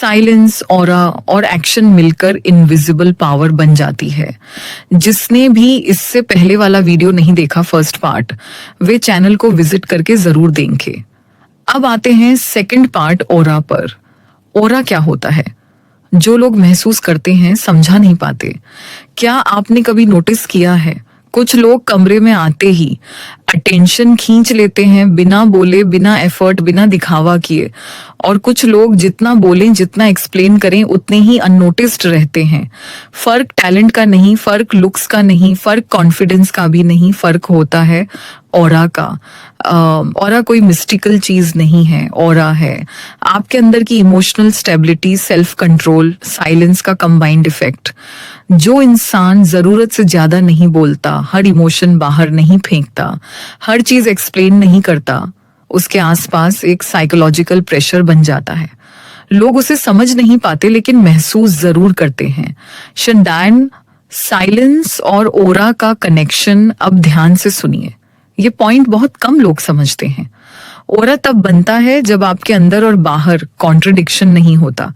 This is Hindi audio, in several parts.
साइलेंस, ऑरा और एक्शन मिलकर इनविजिबल पावर बन जाती है। जिसने भी इससे पहले वाला वीडियो नहीं देखा, फर्स्ट पार्ट, वे चैनल को विजिट करके जरूर देखें। अब आते हैं सेकंड पार्ट, ऑरा पर। ऑरा क्या होता है? जो लोग महसूस करते हैं समझा नहीं पाते। क्या आपने कभी नोटिस किया है, कुछ लोग कमरे में आते ही अटेंशन खींच लेते हैं, बिना बोले, बिना एफर्ट, बिना दिखावा किए, और कुछ लोग जितना बोलें, जितना एक्सप्लेन करें, उतने ही अननोटिस्ड रहते हैं। फर्क टैलेंट का नहीं, फर्क लुक्स का नहीं, फर्क कॉन्फिडेंस का भी नहीं, फर्क होता है ऑरा का। ऑरा कोई मिस्टिकल चीज नहीं है, ऑरा है आपके अंदर की emotional stability, self control, silence का कंबाइंड इफेक्ट। जो इंसान जरूरत से ज्यादा नहीं बोलता, हर इमोशन बाहर नहीं फेंकता, हर चीज एक्सप्लेन नहीं करता, उसके आसपास एक साइकोलॉजिकल प्रेशर बन जाता है। लोग उसे समझ नहीं पाते लेकिन महसूस जरूर करते हैं। शंडान, साइलेंस और ऑरा का कनेक्शन अब ध्यान से सुनिए, ये पॉइंट बहुत कम लोग समझते हैं। ऑरा तब बनता है जब आपके अंदर और बाहर कॉन्ट्रडिक्शन नहीं होता।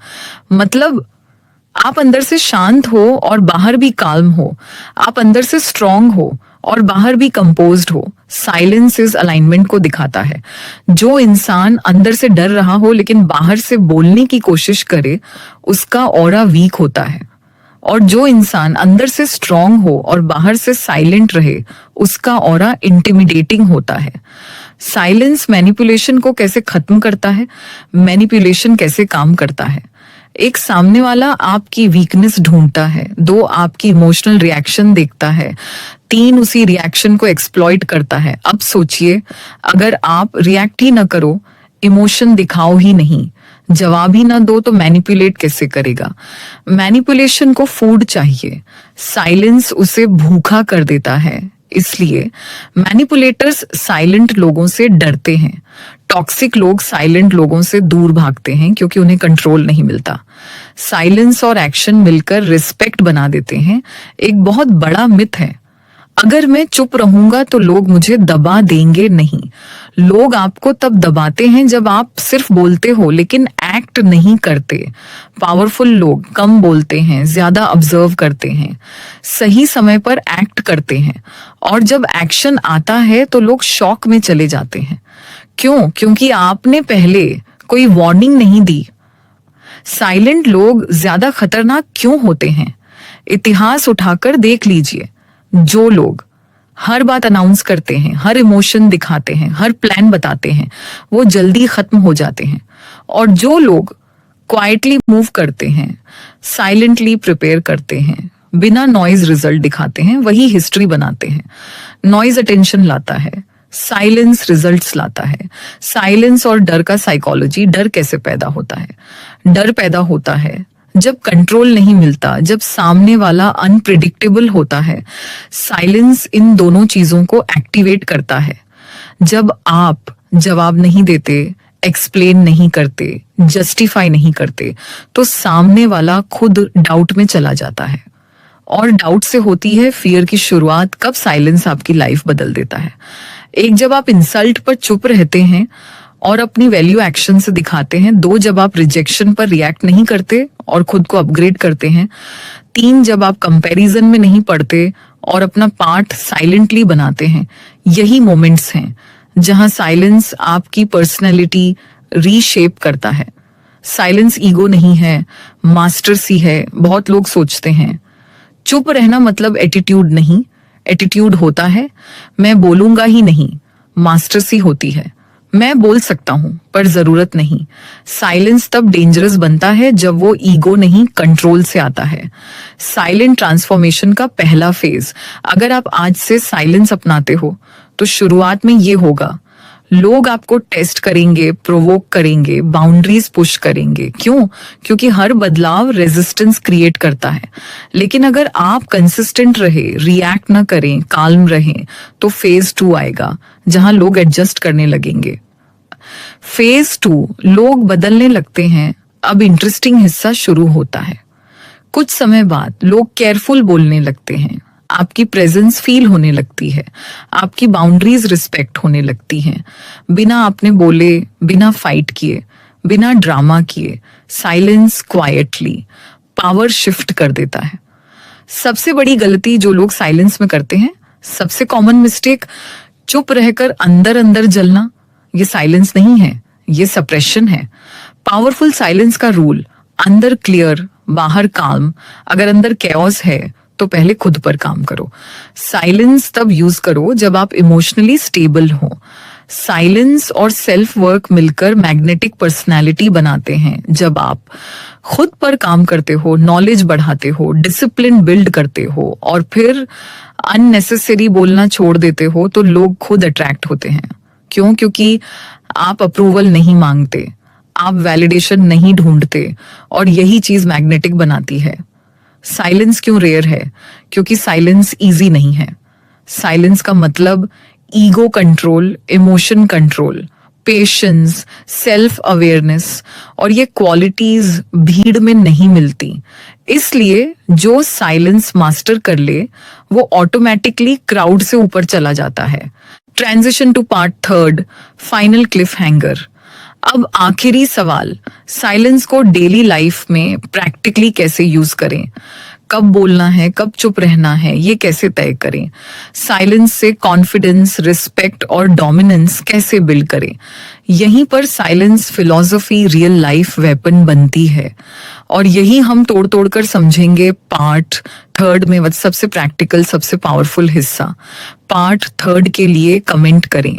मतलब आप अंदर से शांत हो और बाहर भी काल्म हो, आप अंदर से स्ट्रांग हो और बाहर भी कंपोज्ड हो। साइलेंस इस अलाइनमेंट को दिखाता है। जो इंसान अंदर से डर रहा हो लेकिन बाहर से बोलने की कोशिश करे, उसका ऑरा वीक होता है। और जो इंसान अंदर से स्ट्रांग हो और बाहर से साइलेंट रहे, उसका ऑरा इंटिमिडेटिंग होता है। साइलेंस मैनिपुलेशन को कैसे खत्म करता है? मैनिपुलेशन कैसे काम करता है? एक सामने वाला आपकी वीकनेस ढूंढता है, 2 आपकी इमोशनल रिएक्शन देखता है, 3 उसी रिएक्शन को एक्सप्लॉइट करता है। अब सोचिए, अगर आप रिएक्ट ही ना करो, इमोशन दिखाओ ही नहीं, जवाब ही ना दो, तो मैनिपुलेट कैसे करेगा? मैनिपुलेशन को फूड चाहिए, साइलेंस उसे भूखा कर देता है। इसलिए मैनिपुलेटर्स साइलेंट लोगों से डरते हैं। टॉक्सिक लोग साइलेंट लोगों से दूर भागते हैं क्योंकि उन्हें कंट्रोल नहीं मिलता। साइलेंस और एक्शन मिलकर रिस्पेक्ट बना देते हैं। एक बहुत बड़ा मिथ है, अगर मैं चुप रहूंगा तो लोग मुझे दबा देंगे। नहीं, लोग आपको तब दबाते हैं जब आप सिर्फ बोलते हो लेकिन एक्ट नहीं करते। पावरफुल लोग कम बोलते हैं, ज्यादा ऑब्जर्व करते हैं, सही समय पर एक्ट करते हैं, और जब एक्शन आता है तो लोग शॉक में चले जाते हैं। क्यों? क्योंकि आपने पहले कोई वार्निंग नहीं दी। साइलेंट लोग ज्यादा खतरनाक क्यों होते हैं? इतिहास उठाकर देख लीजिए। जो लोग हर बात अनाउंस करते हैं, हर इमोशन दिखाते हैं, हर प्लान बताते हैं, वो जल्दी खत्म हो जाते हैं। और जो लोग क्वाइटली मूव करते हैं, साइलेंटली प्रिपेयर करते हैं, बिना नॉइज रिजल्ट दिखाते हैं, वही हिस्ट्री बनाते हैं। नॉइज अटेंशन लाता है, साइलेंस रिजल्ट्स लाता है। साइलेंस और डर का साइकोलॉजी। डर कैसे पैदा होता है? डर पैदा होता है जब कंट्रोल नहीं मिलता, जब सामने वाला अनप्रिडिक्टेबल होता है। साइलेंस इन दोनों चीजों को एक्टिवेट करता है। जब आप जवाब नहीं देते, एक्सप्लेन नहीं करते, जस्टिफाई नहीं करते, तो सामने वाला खुद डाउट में चला जाता है। और डाउट से होती है फियर की शुरुआत। कब साइलेंस आपकी लाइफ बदल देता है? एक, जब आप इंसल्ट पर चुप रहते हैं और अपनी वैल्यू एक्शन से दिखाते हैं। 2, जब आप रिजेक्शन पर रिएक्ट नहीं करते और खुद को अपग्रेड करते हैं। 3, जब आप कंपैरिजन में नहीं पड़ते और अपना पार्ट साइलेंटली बनाते हैं। यही मोमेंट्स हैं जहां साइलेंस आपकी पर्सनैलिटी रीशेप करता है। साइलेंस ईगो नहीं है, मास्टर सी है, बहुत लोग सोचते हैं। चुप रहना मतलब एटीट्यूड नहीं। एटीट्यूड होता है मैं बोलूंगा ही नहीं, मास्टर सी होती है मैं बोल सकता हूं पर जरूरत नहीं। साइलेंस तब डेंजरस बनता है जब वो ईगो नहीं, कंट्रोल से आता है। साइलेंट ट्रांसफॉर्मेशन का पहला फेज। अगर आप आज से साइलेंस अपनाते हो तो शुरुआत में ये होगा, लोग आपको टेस्ट करेंगे, प्रोवोक करेंगे, बाउंड्रीज पुश करेंगे। क्यों? क्योंकि हर बदलाव रेजिस्टेंस क्रिएट करता है। लेकिन अगर आप कंसिस्टेंट रहे, रिएक्ट ना करें, काल्म रहें, तो फेज 2 आएगा जहां लोग एडजस्ट करने लगेंगे। फेज 2, लोग बदलने लगते हैं। अब इंटरेस्टिंग हिस्सा शुरू होता है। कुछ समय बाद लोग केयरफुल बोलने लगते हैं, आपकी प्रेजेंस फील होने लगती है, आपकी बाउंड्रीज रिस्पेक्ट होने लगती हैं। बिना आपने बोले, बिना फाइट किए, बिना ड्रामा किए, साइलेंस क्वाइटली पावर शिफ्ट कर देता है। सबसे बड़ी गलती जो लोग साइलेंस में करते हैं, सबसे कॉमन मिस्टेक, चुप रहकर अंदर अंदर जलना। ये साइलेंस नहीं है, ये सप्रेशन है। पावरफुल साइलेंस का रूल, अंदर क्लियर, बाहर काम। अगर अंदर कैओस है तो पहले खुद पर काम करो। साइलेंस तब यूज करो जब आप इमोशनली स्टेबल हो। साइलेंस और सेल्फ वर्क मिलकर मैग्नेटिक पर्सनालिटी बनाते हैं। जब आप खुद पर काम करते हो, नॉलेज बढ़ाते हो, डिसिप्लिन बिल्ड करते हो और फिर अननेसेसरी बोलना छोड़ देते हो, तो लोग खुद अट्रैक्ट होते हैं। क्यों? क्योंकि आप अप्रूवल नहीं मांगते, आप वैलिडेशन नहीं ढूंढते, और यही चीज मैग्नेटिक बनाती है। साइलेंस क्यों रेयर है? क्योंकि साइलेंस इजी नहीं है। साइलेंस का मतलब ego control, emotion control, patience, self awareness, और ये क्वालिटीज भीड़ में नहीं मिलती। इसलिए जो साइलेंस मास्टर कर ले वो ऑटोमेटिकली क्राउड से ऊपर चला जाता है। Transition to part 3, final cliffhanger. अब आखिरी सवाल, साइलेंस को डेली लाइफ में प्रैक्टिकली कैसे यूज करें? कब बोलना है, कब चुप रहना है, ये कैसे तय करें? साइलेंस से कॉन्फिडेंस, रिस्पेक्ट और डोमिनेंस कैसे बिल्ड करें? यहीं पर silence philosophy real life weapon बनती है, और यही हम तोड़ तोड़ कर समझेंगे पार्ट 3 में। सबसे प्रैक्टिकल, सबसे पावरफुल हिस्सा। पार्ट 3 के लिए कमेंट करें।